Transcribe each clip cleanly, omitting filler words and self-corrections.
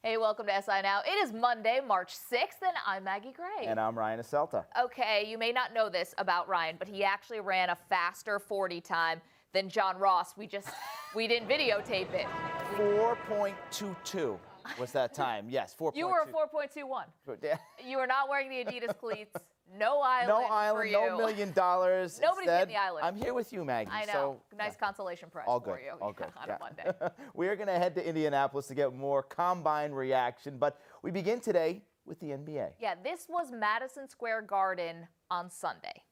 Hey, welcome to SI Now. It is Monday, March 6th, and I'm Maggie Gray. And I'm Ryan Aselta. Okay, you may not know this about Ryan, but he actually ran a faster 40 time than John Ross. We didn't videotape it. 4.22 was that time. Yes, 4.22. You were a 4.21. You were not wearing the Adidas cleats. No island. No island, for you. no $1 million. Nobody's getting the island. I'm here with you, Maggie. I know. So, nice consolation prize all good, for you all good. on a Monday. We are going to head to Indianapolis to get more combine reaction, but we begin today with the NBA. Yeah, this was Madison Square Garden on Sunday.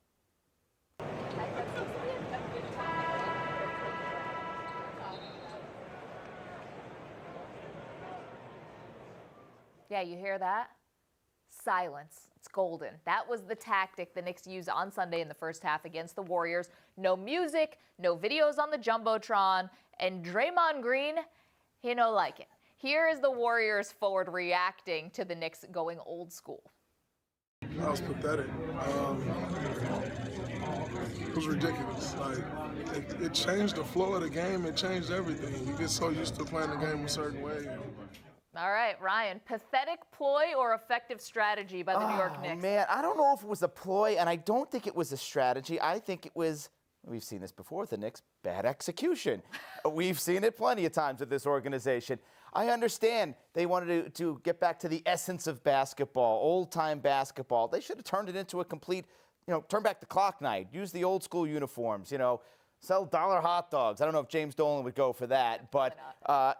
Yeah, you hear that? Silence. It's golden. That was the tactic the Knicks used on Sunday in the first half against the Warriors. No music, no videos on the Jumbotron, and Draymond Green, he no like it. Here is the Warriors forward reacting to the Knicks going old school. That was pathetic. It was ridiculous. It changed the flow of the game. It changed everything. You get so used to playing the game a certain way. All right, Ryan, pathetic ploy or effective strategy by the New York Knicks? Man, I don't know if it was a ploy, and I don't think it was a strategy. I think it was, we've seen this before with the Knicks, bad execution. We've seen it plenty of times with this organization. I understand they wanted to get back to the essence of basketball, old-time basketball. They should have turned it into a complete, turn back the clock night, use the old school uniforms, sell dollar hot dogs. I don't know if James Dolan would go for that, but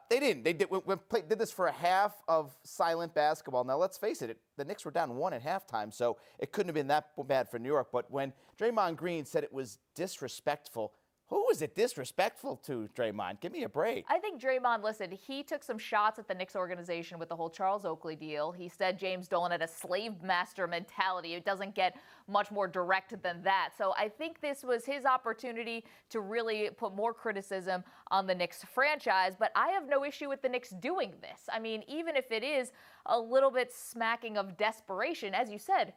they didn't. They did this for a half of silent basketball. Now, let's face it, the Knicks were down 1 at halftime, so it couldn't have been that bad for New York. But when Draymond Green said it was disrespectful, who was it disrespectful to, Draymond? Give me a break. I think Draymond, listen, he took some shots at the Knicks organization with the whole Charles Oakley deal. He said James Dolan had a slave master mentality. It doesn't get much more direct than that. So I think this was his opportunity to really put more criticism on the Knicks franchise. But I have no issue with the Knicks doing this. I mean, even if it is a little bit smacking of desperation, as you said,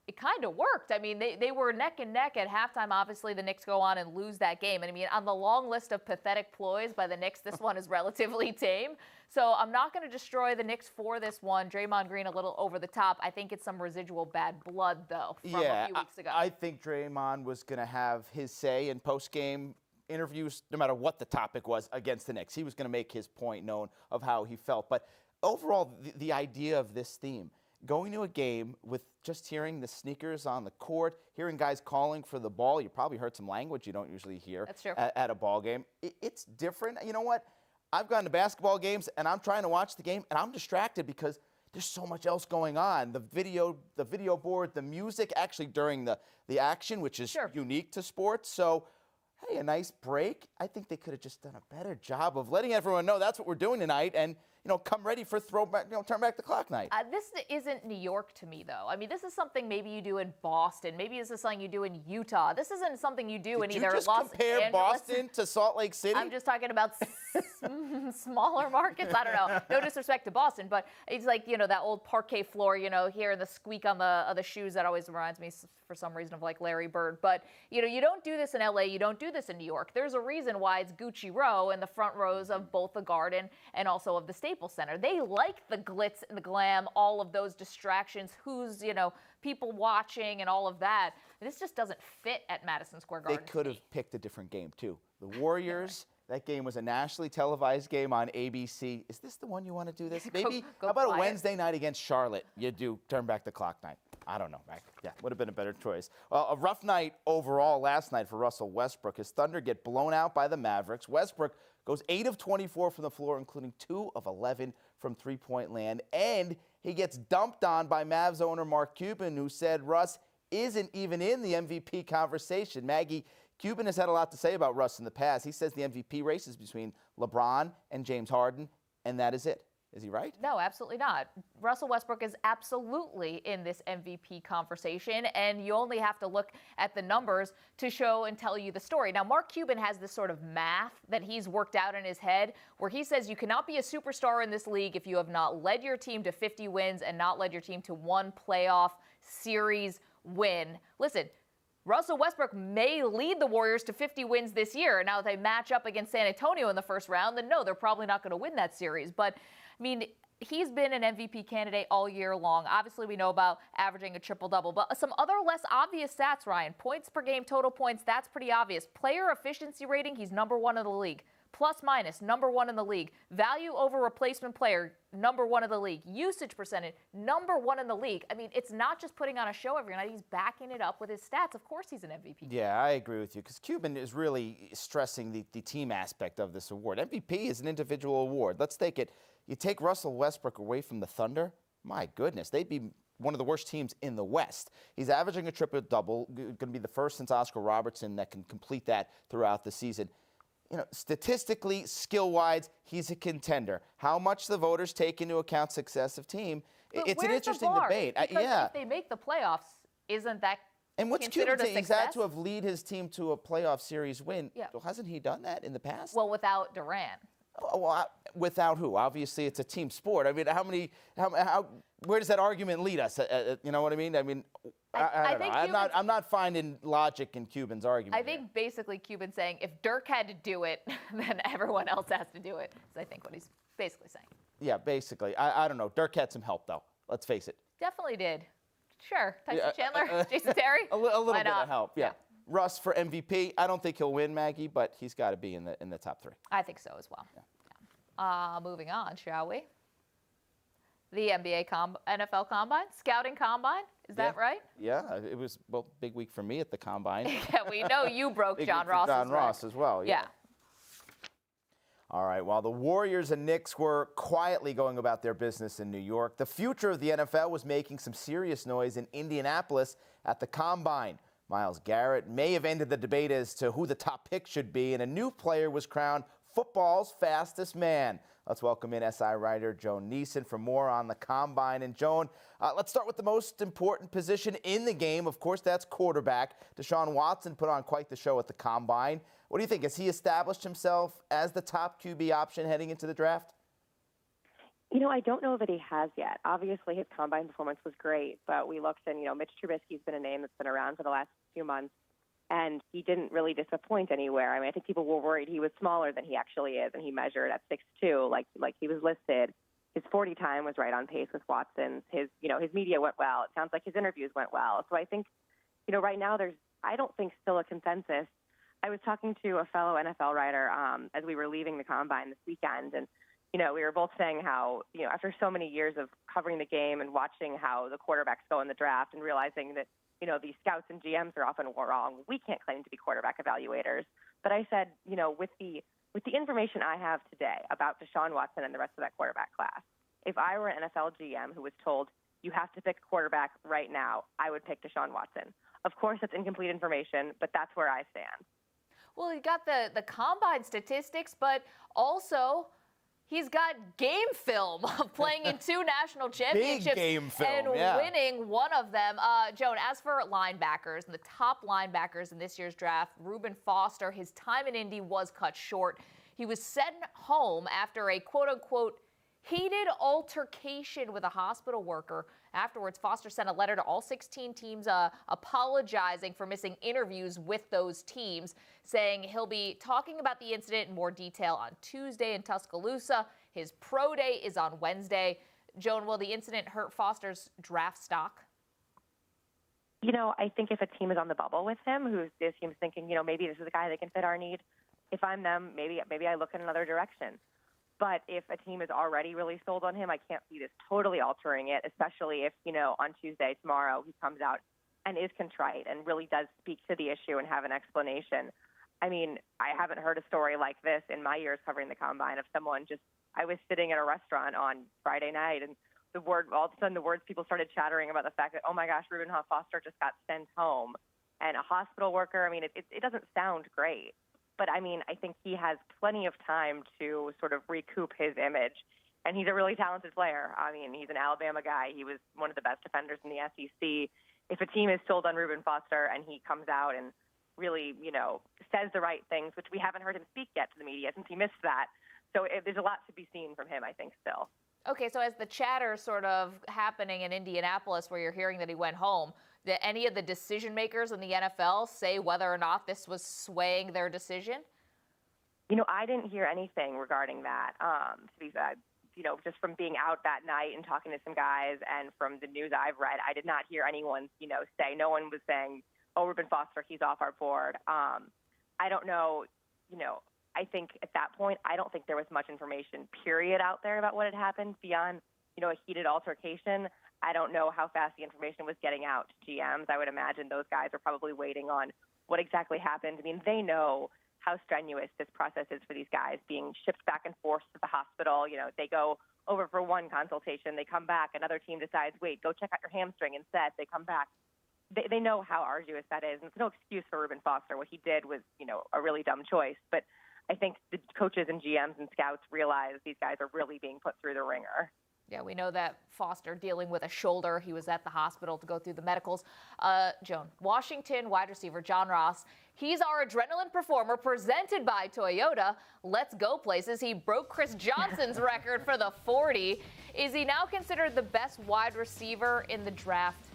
it kind of worked. I mean, they were neck and neck at halftime. Obviously, the Knicks go on and lose that game. And I mean, on the long list of pathetic ploys by the Knicks, this one is relatively tame. So I'm not going to destroy the Knicks for this one. Draymond Green a little over the top. I think it's some residual bad blood, though, from a few weeks ago. I think Draymond was going to have his say in post-game interviews, no matter what the topic was, against the Knicks. He was going to make his point known of how he felt. But overall, the idea of this theme, going to a game with just hearing the sneakers on the court, hearing guys calling for the ball. You probably heard some language you don't usually hear at a ball game. It's different. You know what? I've gone to basketball games, and I'm trying to watch the game, and I'm distracted because there's so much else going on. The video board, the music actually during the action, which is unique to sports. So, hey, a nice break. I think they could have just done a better job of letting everyone know that's what we're doing tonight, and come ready for throwback, turn back the clock night. This isn't New York to me, though. I mean, this is something maybe you do in Boston. Maybe this is something you do in Utah. This isn't something you do in either Los Angeles. Did you just compare Boston to Salt Lake City? I'm just talking about smaller markets. I don't know. No disrespect to Boston, but it's like, that old parquet floor, hearing the squeak on the shoes. That always reminds me, for some reason, of like Larry Bird. But, you don't do this in LA. You don't do this in New York. There's a reason why it's Gucci Row in the front rows of both the Garden and also of the Staples Center. They like the glitz and the glam, all of those distractions, who's, people watching and all of that. This just doesn't fit at Madison Square Garden. They could have picked a different game, too. The Warriors, that game was a nationally televised game on ABC. Is this the one you want to do this? Maybe, how about a Wednesday night against Charlotte? You do turn back the clock night. I don't know. Yeah, would have been a better choice. Well, a rough night overall last night for Russell Westbrook. His Thunder get blown out by the Mavericks. Westbrook goes 8 of 24 from the floor, including 2 of 11 from three-point land. And he gets dumped on by Mavs owner Mark Cuban, who said Russ isn't even in the MVP conversation. Maggie, Cuban has had a lot to say about Russ in the past. He says the MVP race is between LeBron and James Harden, and that is it. Is he right? No, absolutely not. Russell Westbrook is absolutely in this MVP conversation, and you only have to look at the numbers to show and tell you the story. Now, Mark Cuban has this sort of math that he's worked out in his head where he says you cannot be a superstar in this league if you have not led your team to 50 wins and not led your team to one playoff series win. Listen, Russell Westbrook may lead the Warriors to 50 wins this year. Now, if they match up against San Antonio in the first round, then no, they're probably not going to win that series. But I mean, he's been an MVP candidate all year long. Obviously, we know about averaging a triple-double, but some other less obvious stats, Ryan. Points per game, total points, that's pretty obvious. Player efficiency rating, he's #1 in the league. Plus minus, #1 in the league. Value over replacement player, #1 in the league. Usage percentage, #1 in the league. I mean, it's not just putting on a show every night. He's backing it up with his stats. Of course he's an MVP. Yeah, I agree with you because Cuban is really stressing the team aspect of this award. MVP is an individual award. Let's take it. You take Russell Westbrook away from the Thunder, my goodness, they'd be one of the worst teams in the West. He's averaging a triple-double, going to be the first since Oscar Robertson that can complete that throughout the season. You know, statistically, skill-wise, he's a contender. How much the voters take into account success of team, But it's an where's interesting the bar? debate. Because if they make the playoffs, isn't that And what's considered Cuban a saying? He's success? had to have lead his team to a playoff series win. Yeah. Well, hasn't he done that in the past? Well, without Durant. Without who? Obviously, it's a team sport. I mean, where does that argument lead us? You know what I mean? I mean, I don't know. I'm not finding logic in Cuban's argument. I think basically Cuban's saying if Dirk had to do it, then everyone else has to do it. That's, I think, what he's basically saying. Yeah, basically. I don't know. Dirk had some help, though. Let's face it. Definitely did. Sure. Tyson Chandler, Jason Terry. A little bit of help, yeah. Russ for MVP. I don't think he'll win, Maggie, but he's got to be in the top 3. I think so as well. Yeah. Moving on, shall we? The NBA NFL Combine, Scouting Combine. Is that right? Yeah, it was, big week for me at the Combine. Yeah, we know you broke John Ross's John Ross as well, yeah. All right, while the Warriors and Knicks were quietly going about their business in New York, the future of the NFL was making some serious noise in Indianapolis at the Combine. Myles Garrett may have ended the debate as to who the top pick should be, and a new player was crowned football's fastest man. Let's welcome in SI writer Joan Neeson for more on the Combine. And Joan, let's start with the most important position in the game. Of course, that's quarterback. Deshaun Watson put on quite the show at the Combine. What do you think? Has he established himself as the top QB option heading into the draft? You know, I don't know that he has yet. Obviously, his Combine performance was great, but we looked and, Mitch Trubisky's been a name that's been around for the last few months, and he didn't really disappoint anywhere. I mean, I think people were worried he was smaller than he actually is, and he measured at 6'2", like he was listed. His 40 time was right on pace with Watson's. His media went well. It sounds like his interviews went well. So I think, right now I don't think still a consensus. I was talking to a fellow NFL writer as we were leaving the Combine this weekend, and we were both saying how, after so many years of covering the game and watching how the quarterbacks go in the draft and realizing that, these scouts and GMs are often wrong, we can't claim to be quarterback evaluators. But I said, with the information I have today about Deshaun Watson and the rest of that quarterback class, if I were an NFL GM who was told you have to pick a quarterback right now, I would pick Deshaun Watson. Of course, that's incomplete information, but that's where I stand. Well, he got the Combine statistics, but also he's got game film of playing in 2 national championships Big game film, and winning one of them. Joan, as for linebackers, and the top linebackers in this year's draft, Reuben Foster, his time in Indy was cut short. He was sent home after a quote-unquote heated altercation with a hospital worker. Afterwards, Foster sent a letter to all 16 teams apologizing for missing interviews with those teams, saying he'll be talking about the incident in more detail on Tuesday in Tuscaloosa. His pro day is on Wednesday. Joan, will the incident hurt Foster's draft stock? I think if a team is on the bubble with him, who's thinking, maybe this is a guy that can fit our need. If I'm them, maybe I look in another direction. But if a team is already really sold on him, I can't see this totally altering it, especially if, on Tuesday, tomorrow, he comes out and is contrite and really does speak to the issue and have an explanation. I mean, I haven't heard a story like this in my years covering the Combine of someone I was sitting at a restaurant on Friday night and all of a sudden the words people started chattering about the fact that, oh my gosh, Reuben Foster just got sent home and a hospital worker. I mean, it doesn't sound great. But, I mean, I think he has plenty of time to sort of recoup his image. And he's a really talented player. I mean, he's an Alabama guy. He was one of the best defenders in the SEC. If a team is sold on Reuben Foster and he comes out and really, says the right things, which we haven't heard him speak yet to the media since he missed that. So there's a lot to be seen from him, I think, still. Okay, so as the chatter sort of happening in Indianapolis where you're hearing that he went home, did any of the decision makers in the NFL say whether or not this was swaying their decision? I didn't hear anything regarding that. To be fair, just from being out that night and talking to some guys and from the news I've read, I did not hear anyone, say, no one was saying, oh, Reuben Foster, he's off our board. I don't know, I think at that point, I don't think there was much information, period, out there about what had happened beyond, a heated altercation. I don't know how fast the information was getting out to GMs. I would imagine those guys are probably waiting on what exactly happened. I mean, they know how strenuous this process is for these guys, being shipped back and forth to the hospital. They go over for one consultation, they come back, another team decides, wait, go check out your hamstring instead. They come back. They know how arduous that is, and it's no excuse for Reuben Foster. What he did was, a really dumb choice. But I think the coaches and GMs and scouts realize these guys are really being put through the ringer. Yeah, we know that Foster dealing with a shoulder. He was at the hospital to go through the medicals. Joan, Washington wide receiver John Ross, he's our adrenaline performer presented by Toyota. Let's go places. He broke Chris Johnson's record for the 40. Is he now considered the best wide receiver in the draft?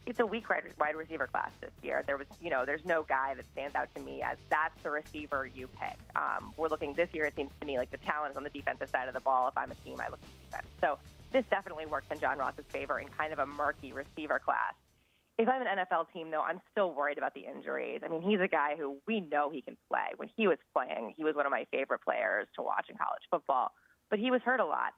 It's a weak wide receiver class this year. There's no guy that stands out to me as that's the receiver you pick. We're looking this year, it seems to me like the talent is on the defensive side of the ball. If I'm a team, I look at defense. So this definitely works in John Ross's favor in kind of a murky receiver class. If I'm an NFL team, though, I'm still worried about the injuries. I mean, he's a guy who we know he can play. When he was playing, he was one of my favorite players to watch in college football. But he was hurt a lot.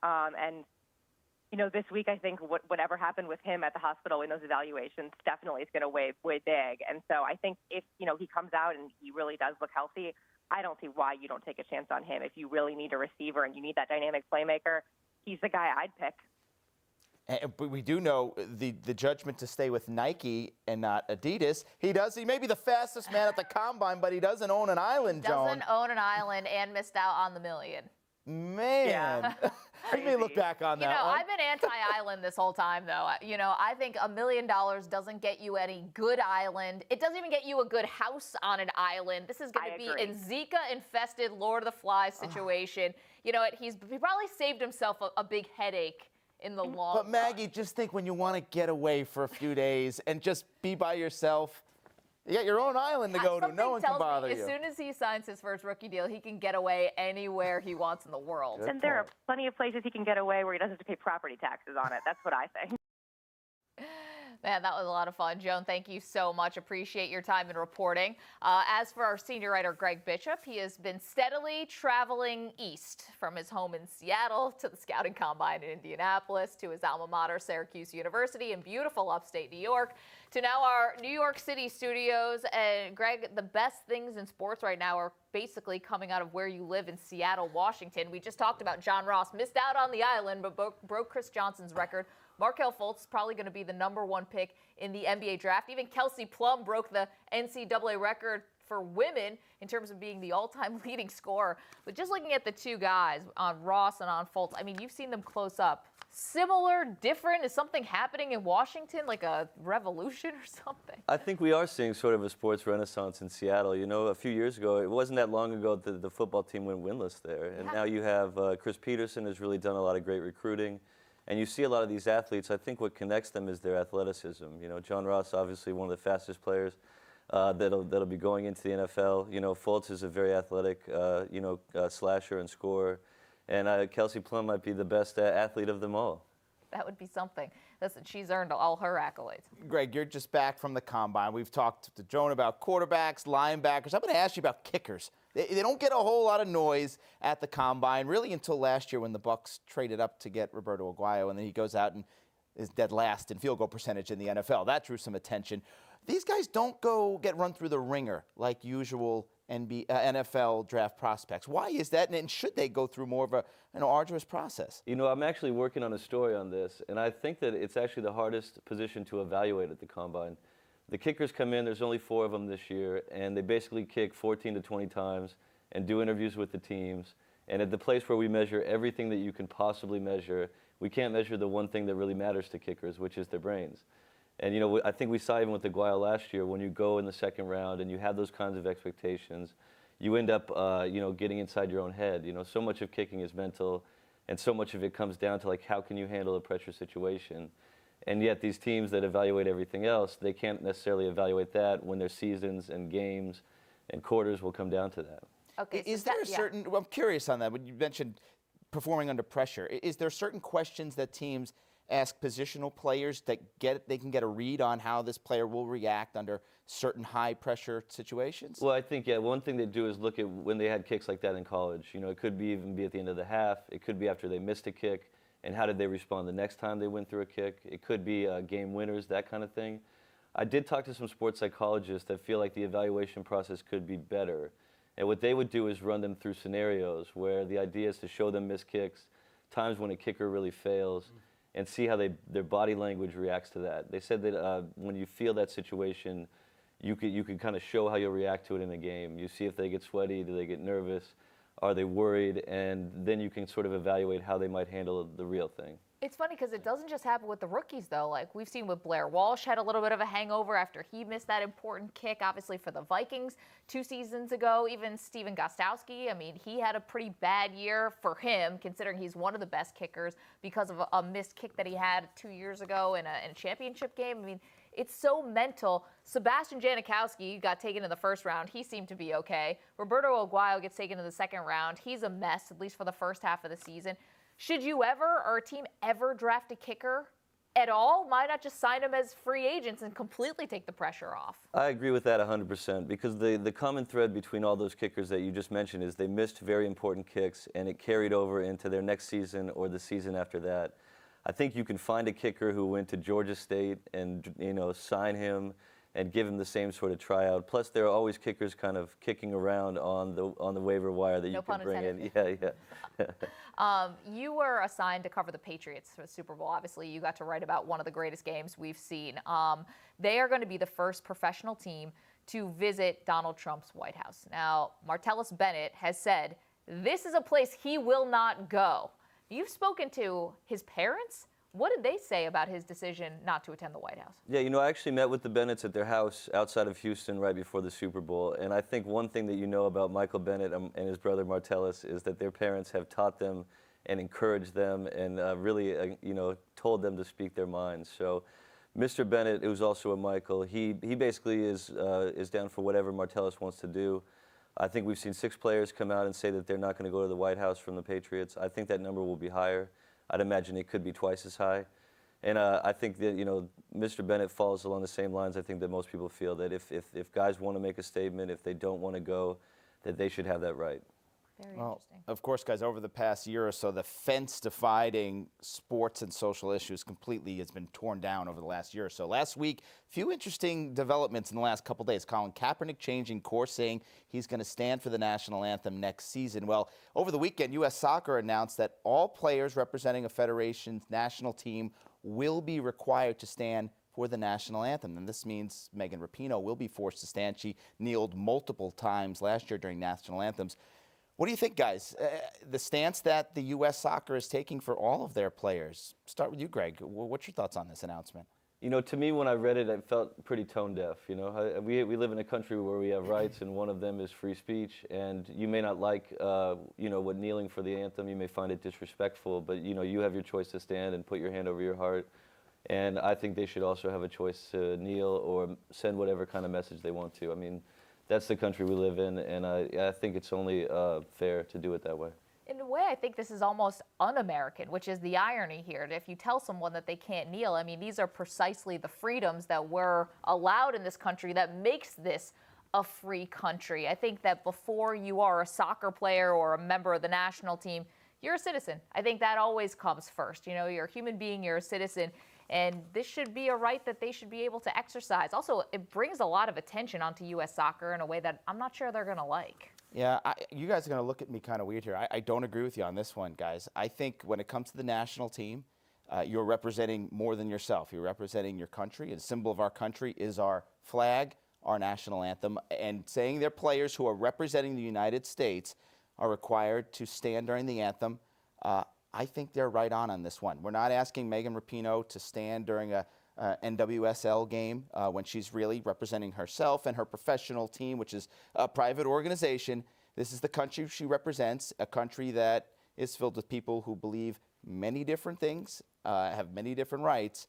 This week, I think whatever happened with him at the hospital in those evaluations definitely is going to weigh big. And so I think if, he comes out and he really does look healthy, I don't see why you don't take a chance on him. If you really need a receiver and you need that dynamic playmaker, he's the guy I'd pick. But we do know the judgment to stay with Nike and not Adidas. He may be the fastest man at the combine, but he doesn't own an island, Joan. Doesn't own an island and missed out on the million. Man. Yeah. I may look back on that one. I've been anti-island this whole time, though. I think $1 million doesn't get you any good island. It doesn't even get you a good house on an island. This is going to be a Zika-infested Lord of the Flies situation. He probably saved himself a big headache in the long run. But Maggie, just think when you want to get away for a few days and just be by yourself. You got your own island to go to. No one can bother you. As soon as he signs his first rookie deal, he can get away anywhere he wants in the world. And there are plenty of places he can get away where he doesn't have to pay property taxes on it. That's what I think. Man, that was a lot of fun. Joan, thank you so much. Appreciate your time and reporting. As for our senior writer, Greg Bishop, he has been steadily traveling east from his home in Seattle to the scouting combine in Indianapolis to his alma mater, Syracuse University in beautiful upstate New York, to now our New York City studios. And Greg, the best things in sports right now are basically coming out of where you live in Seattle, Washington. We just talked about John Ross, missed out on the island, but broke Chris Johnson's record. Markelle Fultz is probably going to be the #1 pick in the NBA draft. Even Kelsey Plum broke the NCAA record for women in terms of being the all-time leading scorer. But just looking at the two guys, on Ross and on Fultz, I mean, you've seen them close up. Similar, different? Is something happening in Washington, like a revolution or something? I think we are seeing sort of a sports renaissance in Seattle. A few years ago, it wasn't that long ago that the football team went winless there. And now you have Chris Peterson has really done a lot of great recruiting. And you see a lot of these athletes, I think what connects them is their athleticism. John Ross, obviously one of the fastest players that'll be going into the NFL. Fultz is a very athletic, slasher and scorer. And Kelsey Plum might be the best athlete of them all. That would be something. Listen, she's earned all her accolades. Greg, you're just back from the combine. We've talked to Joan about quarterbacks, linebackers. I'm going to ask you about kickers. They don't get a whole lot of noise at the combine, really until last year when the Bucs traded up to get Roberto Aguayo, and then he goes out and is dead last in field goal percentage in the NFL. That drew some attention. These guys don't get run through the ringer like usual NFL draft prospects. Why is that, and should they go through more of an arduous process? I'm actually working on a story on this, and I think that it's actually the hardest position to evaluate at the combine. The kickers come in, there's only 4 of them this year, and they basically kick 14 to 20 times and do interviews with the teams. And at the place where we measure everything that you can possibly measure, we can't measure the one thing that really matters to kickers, which is their brains. And, I think we saw even with Aguayo last year, when you go in the second round and you have those kinds of expectations, you end up, getting inside your own head. So much of kicking is mental, and so much of it comes down to, how can you handle a pressure situation? And yet these teams that evaluate everything else, they can't necessarily evaluate that when their seasons and games and quarters will come down to that. Okay, Is so there a certain? Well, I'm curious on that. When you mentioned performing under pressure, is there certain questions that teams ask positional players that they can get a read on how this player will react under certain high pressure situations? Well, I think, yeah, one thing they do is look at when they had kicks like that in college. It could even be at the end of the half. It could be after they missed a kick, and how did they respond the next time they went through a kick. It could be game winners, that kind of thing. I did talk to some sports psychologists that feel like the evaluation process could be better. And what they would do is run them through scenarios where the idea is to show them missed kicks, times when a kicker really fails, and see how their body language reacts to that. They said that when you feel that situation, you could kind of show how you'll react to it in a game. You see if they get sweaty, do they get nervous, are they worried, and then you can sort of evaluate how they might handle the real thing. It's funny because it doesn't just happen with the rookies, though. Like we've seen with Blair Walsh had a little bit of a hangover after he missed that important kick, obviously, for the Vikings 2 seasons ago. Even Steven Gostkowski, I mean, he had a pretty bad year for him, considering he's one of the best kickers because of a missed kick that he had 2 years ago in a championship game. I mean, it's so mental. Sebastian Janikowski got taken in the first round. He seemed to be okay. Roberto Aguayo gets taken in the second round. He's a mess, at least for the first half of the season. Should you ever, or a team ever, draft a kicker at all? Why not just sign them as free agents and completely take the pressure off? I agree with that 100% because the common thread between all those kickers that you just mentioned is they missed very important kicks and it carried over into their next season or the season after that. I think you can find a kicker who went to Georgia State and sign him and give him the same sort of tryout. Plus, there are always kickers kind of kicking around on the waiver wire that you can bring in. Yeah. You were assigned to cover the Patriots for the Super Bowl. Obviously, you got to write about one of the greatest games we've seen. They are going to be the first professional team to visit Donald Trump's White House. Now, Martellus Bennett has said this is a place he will not go. You've spoken to his parents. What did they say about his decision not to attend the White House? Yeah, I actually met with the Bennetts at their house outside of Houston right before the Super Bowl. And I think one thing that you know about Michael Bennett and his brother Martellus is that their parents have taught them and encouraged them and really, told them to speak their minds. So Mr. Bennett, who's also a Michael, he basically is down for whatever Martellus wants to do. I think we've seen 6 players come out and say that they're not going to go to the White House from the Patriots. I think that number will be higher. I'd imagine it could be twice as high. And I think that, Mr. Bennett falls along the same lines I think that most people feel, that if guys want to make a statement, if they don't want to go, that they should have that right. Very interesting. Of course, guys, over the past year or so, the fence dividing sports and social issues completely has been torn down over the last year or so. Last week, a few interesting developments in the last couple days. Colin Kaepernick changing course, saying he's going to stand for the national anthem next season. Well, over the weekend, U.S. Soccer announced that all players representing a federation's national team will be required to stand for the national anthem. And this means Megan Rapinoe will be forced to stand. She kneeled multiple times last year during national anthems. What do you think, guys? The stance that the U.S. Soccer is taking for all of their players. Start with you, Greg. What's your thoughts on this announcement? To me, when I read it, I felt pretty tone deaf. We live in a country where we have rights, and one of them is free speech. And you may not like, what kneeling for the anthem. You may find it disrespectful, but you have your choice to stand and put your hand over your heart. And I think they should also have a choice to kneel or send whatever kind of message they want to. I mean, that's the country we live in, and I think it's only fair to do it that way. In a way, I think this is almost un-American, which is the irony here. If you tell someone that they can't kneel, I mean, these are precisely the freedoms that were allowed in this country that makes this a free country. I think that before you are a soccer player or a member of the national team, you're a citizen. I think that always comes first. You're a human being, you're a citizen. And this should be a right that they should be able to exercise. Also, it brings a lot of attention onto U.S. soccer in a way that I'm not sure they're going to like. Yeah, you guys are going to look at me kind of weird here. I don't agree with you on this one, guys. I think when it comes to the national team, you're representing more than yourself. You're representing your country. And a symbol of our country is our flag, our national anthem. And saying their players who are representing the United States are required to stand during the anthem, I think they're right on this one. We're not asking Megan Rapinoe to stand during a NWSL game when she's really representing herself and her professional team, which is a private organization. This is the country she represents, a country that is filled with people who believe many different things, have many different rights.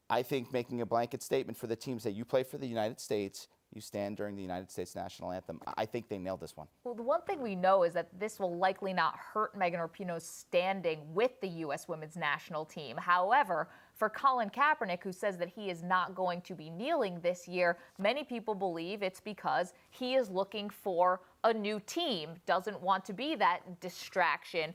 I think making a blanket statement for the teams that you play for the United States, you stand during the United States national anthem. I think they nailed this one. Well, the one thing we know is that this will likely not hurt Megan Rapinoe's standing with the U.S. women's national team. However, for Colin Kaepernick, who says that he is not going to be kneeling this year, many people believe it's because he is looking for a new team, doesn't want to be that distraction.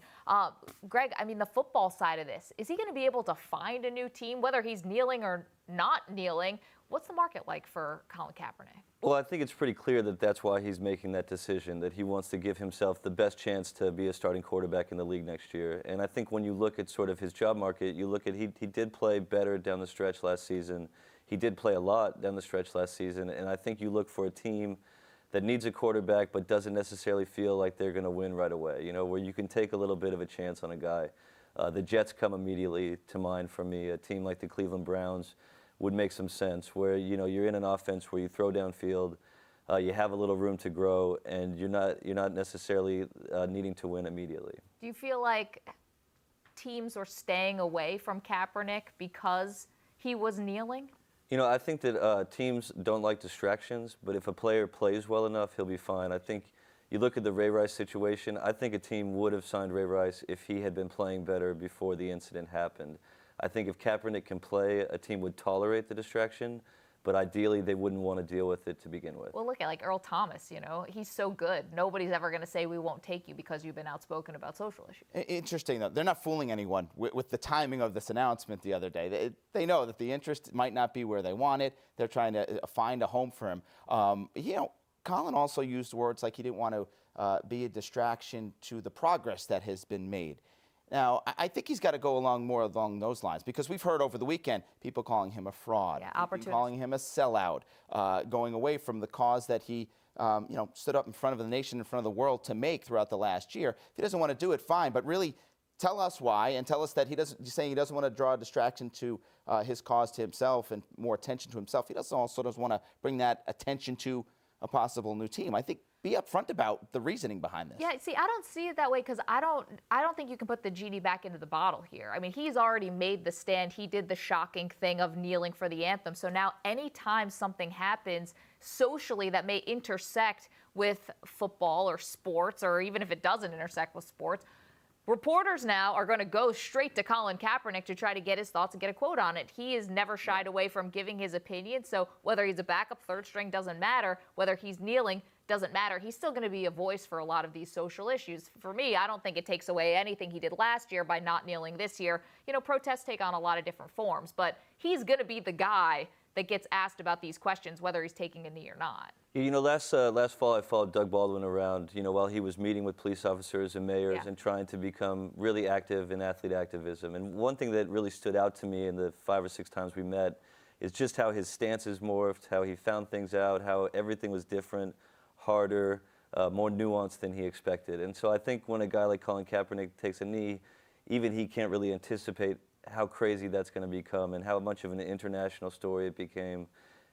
Greg, I mean, the football side of this, is he going to be able to find a new team, whether he's kneeling or not kneeling? What's the market like for Colin Kaepernick? Well, I think it's pretty clear that that's why he's making that decision, that he wants to give himself the best chance to be a starting quarterback in the league next year. And I think when you look at sort of his job market, you look at he did play better down the stretch last season. He did play a lot down the stretch last season. And I think you look for a team that needs a quarterback but doesn't necessarily feel like they're going to win right away, where you can take a little bit of a chance on a guy. The Jets come immediately to mind for me. A team like the Cleveland Browns would make some sense, where you're in an offense where you throw downfield, you have a little room to grow, and you're not necessarily needing to win immediately. Do you feel like teams were staying away from Kaepernick because he was kneeling? I think that teams don't like distractions, but if a player plays well enough, he'll be fine. I think you look at the Ray Rice situation, I think a team would have signed Ray Rice if he had been playing better before the incident happened. I think if Kaepernick can play, a team would tolerate the distraction, but ideally they wouldn't want to deal with it to begin with. Well, look at Earl Thomas, he's so good. Nobody's ever going to say we won't take you because you've been outspoken about social issues. Interesting, though. They're not fooling anyone with the timing of this announcement the other day. They know that the interest might not be where they want it. They're trying to find a home for him. Colin also used words like he didn't want to be a distraction to the progress that has been made. Now, I think he's got to go more along those lines, because we've heard over the weekend people calling him a fraud, calling him a sellout, going away from the cause that he stood up in front of the nation, in front of the world to make throughout the last year. If he doesn't want to do it, fine, but really tell us why, and tell us that he's saying he doesn't want to draw a distraction to his cause to himself and more attention to himself. He doesn't want to bring that attention to a possible new team. I think be upfront about the reasoning behind this. Yeah, see, I don't see it that way, because I don't think you can put the genie back into the bottle here. I mean, he's already made the stand. He did the shocking thing of kneeling for the anthem. So now anytime something happens socially that may intersect with football or sports, or even if it doesn't intersect with sports, reporters now are going to go straight to Colin Kaepernick to try to get his thoughts and get a quote on it. He has never shied away from giving his opinion. So whether he's a backup third string doesn't matter. Whether he's kneeling doesn't matter. He's still going to be a voice for a lot of these social issues. For me, I don't think it takes away anything he did last year by not kneeling this year. Protests take on a lot of different forms, but he's going to be the guy that gets asked about these questions, whether he's taking a knee or not. Last fall I followed Doug Baldwin around, while he was meeting with police officers and mayors and trying to become really active in athlete activism. And one thing that really stood out to me in the 5 or 6 times we met is just how his stances morphed, how he found things out, how everything was different, harder, more nuanced than he expected. And so I think when a guy like Colin Kaepernick takes a knee, even he can't really anticipate how crazy that's going to become and how much of an international story it became.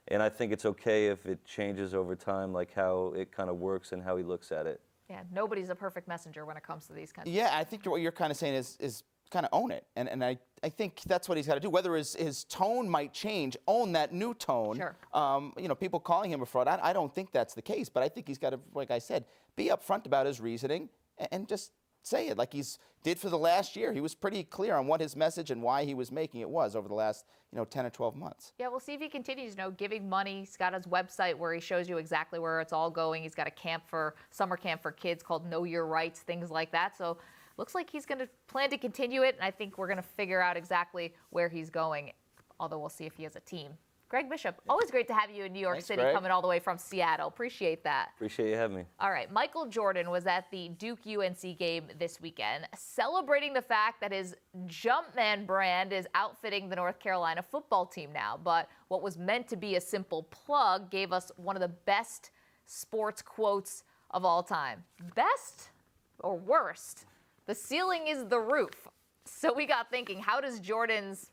And I think it's okay if it changes over time, like how it kind of works and how he looks at it. Yeah, nobody's a perfect messenger when it comes to these kinds of things. Yeah, I think what you're kind of saying is kind of own it. And I think that's what he's got to do. Whether his tone might change, own that new tone. Sure. People calling him a fraud, I don't think that's the case. But I think he's got to, like I said, be upfront about his reasoning and just say it like he's did for the last year. He was pretty clear on what his message and why he was making it was over the last 10 or 12 months. Yeah, we'll see if he continues, giving money. He's got his website where he shows you exactly where it's all going. He's got a summer camp for kids called Know Your Rights, things like that. So looks like he's going to plan to continue it, and I think we're going to figure out exactly where he's going, although we'll see if he has a team. Greg Bishop, always great to have you in New York City, Greg. Coming all the way from Seattle. Appreciate that. Appreciate you having me. All right, Michael Jordan was at the Duke-UNC game this weekend, celebrating the fact that his Jumpman brand is outfitting the North Carolina football team now. But what was meant to be a simple plug gave us one of the best sports quotes of all time. Best or worst? The ceiling is the roof. So we got thinking, how does Jordan's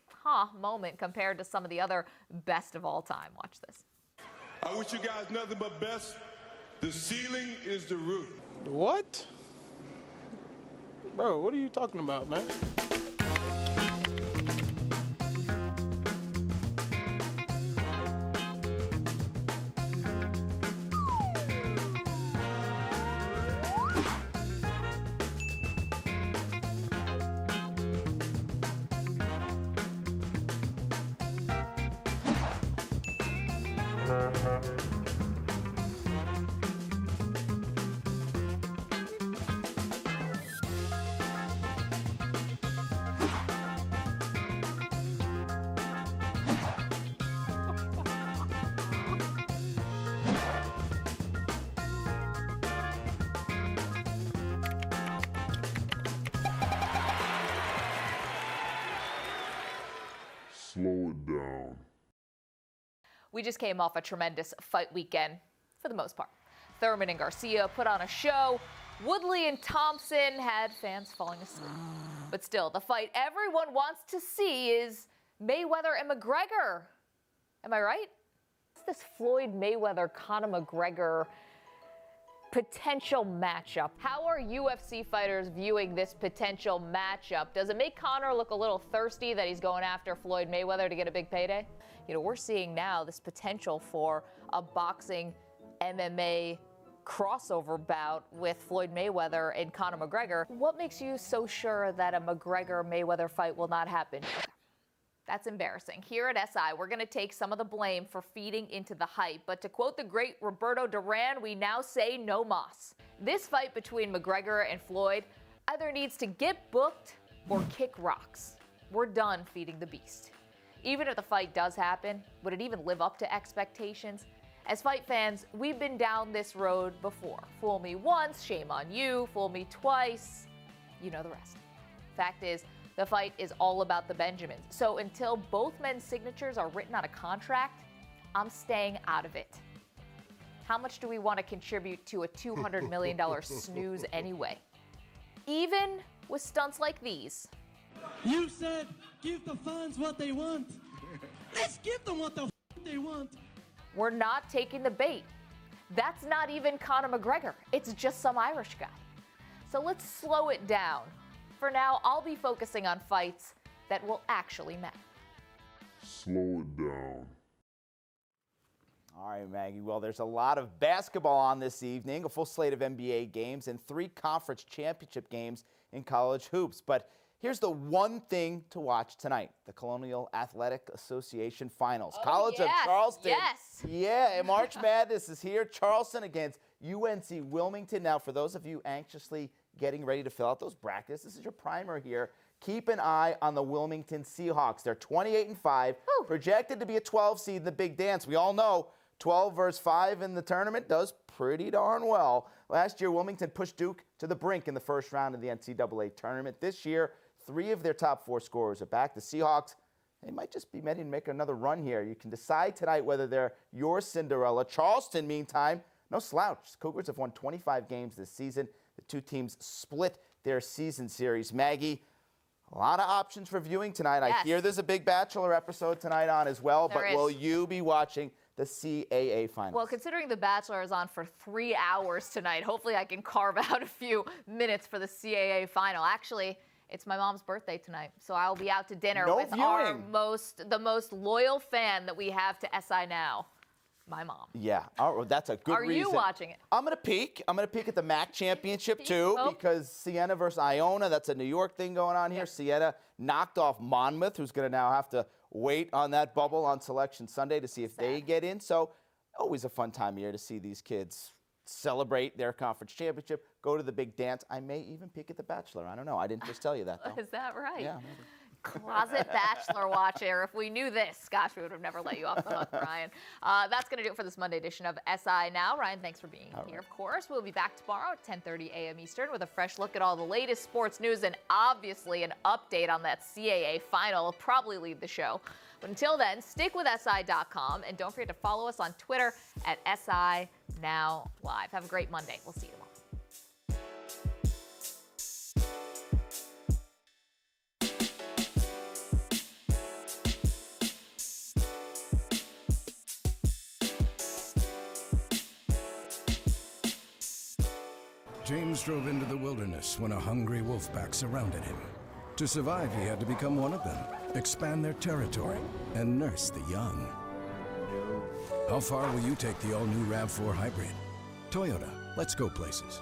moment compare to some of the other best of all time? Watch this. I wish you guys nothing but best. The ceiling is the roof. What? Bro, what are you talking about, man? We just came off a tremendous fight weekend, for the most part. Thurman and Garcia put on a show. Woodley and Thompson had fans falling asleep. But still, the fight everyone wants to see is Mayweather and McGregor. Am I right? What's this Floyd Mayweather-Conor McGregor potential matchup? How are UFC fighters viewing this potential matchup? Does it make Conor look a little thirsty that he's going after Floyd Mayweather to get a big payday? You know, we're seeing now this potential for a boxing MMA crossover bout with Floyd Mayweather and Conor McGregor. What makes you so sure that a McGregor-Mayweather fight will not happen? That's embarrassing. Here at SI, we're going to take some of the blame for feeding into the hype. But to quote the great Roberto Duran, we now say no mas. This fight between McGregor and Floyd either needs to get booked or kick rocks. We're done feeding the beast. Even if the fight does happen, would it even live up to expectations? As fight fans, we've been down this road before. Fool me once, shame on you. Fool me twice, you know the rest. Fact is, the fight is all about the Benjamins. So until both men's signatures are written on a contract, I'm staying out of it. How much do we want to contribute to a $200 million snooze anyway? Even with stunts like these. You said give the fans what they want. Let's give them what the they want. We're not taking the bait. That's not even Conor McGregor. It's just some Irish guy. So let's slow it down. For now, I'll be focusing on fights that will actually matter. Slow it down. All right, Maggie. Well, there's a lot of basketball on this evening, a full slate of NBA games, and 3 conference championship games in college hoops. But here's the one thing to watch tonight, the Colonial Athletic Association Finals. Oh, College yes, of Charleston. yes. Yeah, and March Madness is here. Charleston against UNC Wilmington. Now, for those of you anxiously getting ready to fill out those brackets, this is your primer here. Keep an eye on the Wilmington Seahawks. They're 28-5, projected to be a 12 seed in the Big Dance. We all know 12 versus 5 in the tournament does pretty darn well. Last year, Wilmington pushed Duke to the brink in the first round of the NCAA tournament. This year, 3 of their top 4 scorers are back. The Seahawks, they might just be ready to make another run here. You can decide tonight whether they're your Cinderella. Charleston, meantime, no slouch. Cougars have won 25 games this season. The 2 teams split their season series. Maggie, a lot of options for viewing tonight. Yes. I hear there's a big Bachelor episode tonight on as well, There but is. will you be watching the CAA Finals? Well, considering The Bachelor is on for 3 hours tonight, hopefully I can carve out a few minutes for the CAA final. Actually, it's my mom's birthday tonight, so I'll be out to dinner No with viewing. the most loyal fan that we have to SI Now, my mom. Yeah, well, that's a good Are reason. you watching it? I'm going to peek. I'm going to peek at the MAC championship, too, Oh. because Siena versus Iona, that's a New York thing going on here. Siena knocked off Monmouth, who's going to now have to wait on that bubble on Selection Sunday to see if they get in. So always a fun time of year to see these kids celebrate their conference championship, go to the big dance. I may even peek at The Bachelor. I don't know. I didn't just tell you that, though. Is that right? Yeah, maybe. Closet Bachelor watcher. If we knew this, gosh, we would have never let you off the hook, Ryan. That's going to do it for this Monday edition of SI Now. Ryan, thanks for being here, of course. We'll be back tomorrow at 10:30 a.m. Eastern with a fresh look at all the latest sports news and obviously an update on that CAA final. Will probably lead the show. But until then, stick with SI.com and don't forget to follow us on Twitter at SI Now Live. Have a great Monday. We'll see you tomorrow. James drove into the wilderness when a hungry wolf pack surrounded him. To survive, he had to become one of them, expand their territory, and nurse the young. How far will you take the all-new RAV4 Hybrid? Toyota, let's go places.